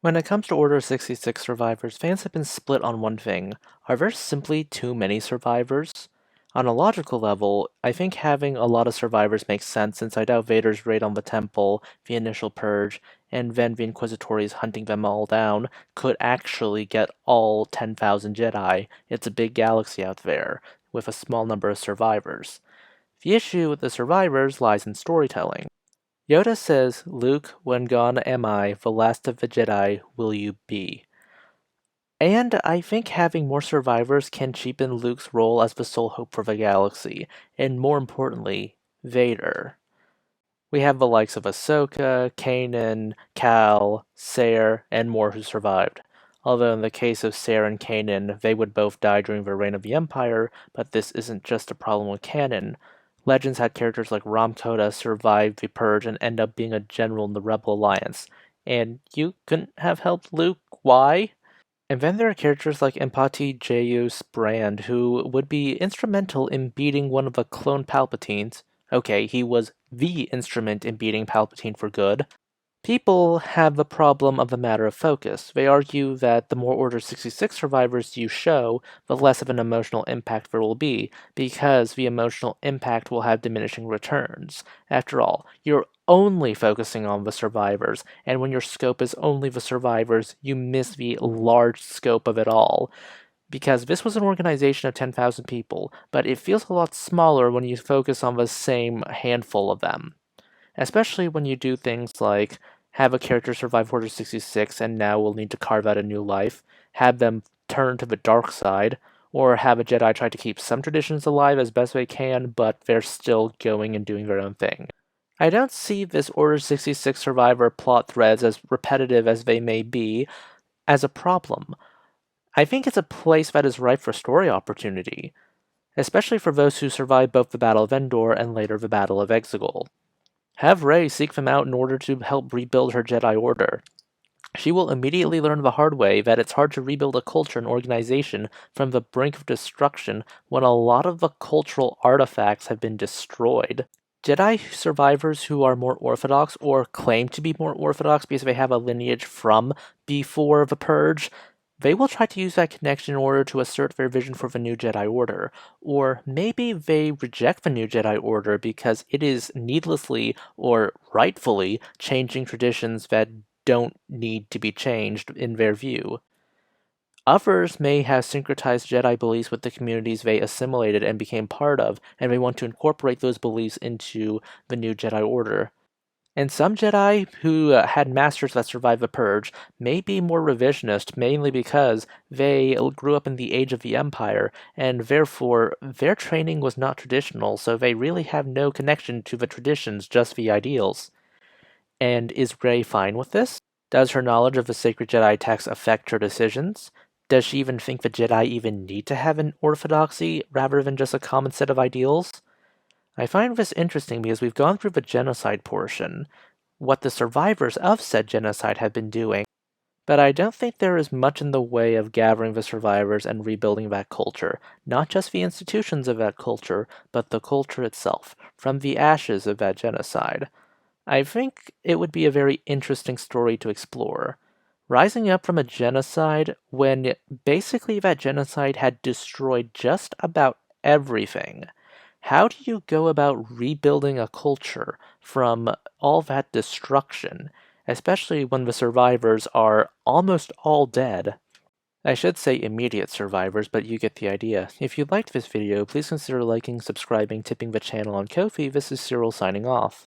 When it comes to Order 66 survivors, fans have been split on one thing. Are there simply too many survivors? On a logical level, I think having a lot of survivors makes sense since I doubt Vader's raid on the temple, the initial purge, and then the Inquisitores hunting them all down could actually get all 10,000 Jedi. It's a big galaxy out there, with a small number of survivors. The issue with the survivors lies in storytelling. Yoda says, Luke, when gone am I, the last of the Jedi will you be? And I think having more survivors can cheapen Luke's role as the sole hope for the galaxy, and more importantly, Vader. We have the likes of Ahsoka, Kanan, Cal, Sayre, and more who survived. Although in the case of Sayre and Kanan, they would both die during the reign of the Empire, but this isn't just a problem with canon. Legends had characters like Ram Koda survive the Purge and end up being a general in the Rebel Alliance. And you couldn't have helped Luke? Why? And then there are characters like Empati Jeyus Brand, who would be instrumental in beating one of the clone Palpatines. Okay, he was the instrument in beating Palpatine for good. People have the problem of a matter of focus. They argue that the more Order 66 survivors you show, the less of an emotional impact there will be, because the emotional impact will have diminishing returns. After all, you're only focusing on the survivors, and when your scope is only the survivors, you miss the large scope of it all. Because this was an organization of 10,000 people, but it feels a lot smaller when you focus on the same handful of them. Especially when you do things like have a character survive Order 66 and now will need to carve out a new life, have them turn to the dark side, or have a Jedi try to keep some traditions alive as best they can, but they're still going and doing their own thing. I don't see this Order 66 survivor plot threads, as repetitive as they may be, as a problem. I think it's a place that is ripe for story opportunity, especially for those who survived both the Battle of Endor and later the Battle of Exegol. Have Rey seek them out in order to help rebuild her Jedi Order. She will immediately learn the hard way that it's hard to rebuild a culture and organization from the brink of destruction when a lot of the cultural artifacts have been destroyed. Jedi survivors who are more orthodox or claim to be more orthodox because they have a lineage from before the Purge, they will try to use that connection in order to assert their vision for the new Jedi Order. Or maybe they reject the new Jedi Order because it is needlessly or rightfully changing traditions that don't need to be changed in their view. Others may have syncretized Jedi beliefs with the communities they assimilated and became part of, and they want to incorporate those beliefs into the new Jedi Order. And some Jedi who had masters that survived the Purge may be more revisionist, mainly because they grew up in the age of the Empire, and therefore their training was not traditional, so they really have no connection to the traditions, just the ideals. And is Rey fine with this? Does her knowledge of the sacred Jedi texts affect her decisions? Does she even think the Jedi even need to have an orthodoxy rather than just a common set of ideals? I find this interesting because we've gone through the genocide portion, what the survivors of said genocide have been doing, but I don't think there is much in the way of gathering the survivors and rebuilding that culture, not just the institutions of that culture, but the culture itself, from the ashes of that genocide. I think it would be a very interesting story to explore. Rising up from a genocide when basically that genocide had destroyed just about everything. How do you go about rebuilding a culture from all that destruction, especially when the survivors are almost all dead? I should say immediate survivors, but you get the idea. If you liked this video, please consider liking, subscribing, tipping the channel on Ko-fi. This is Cyril signing off.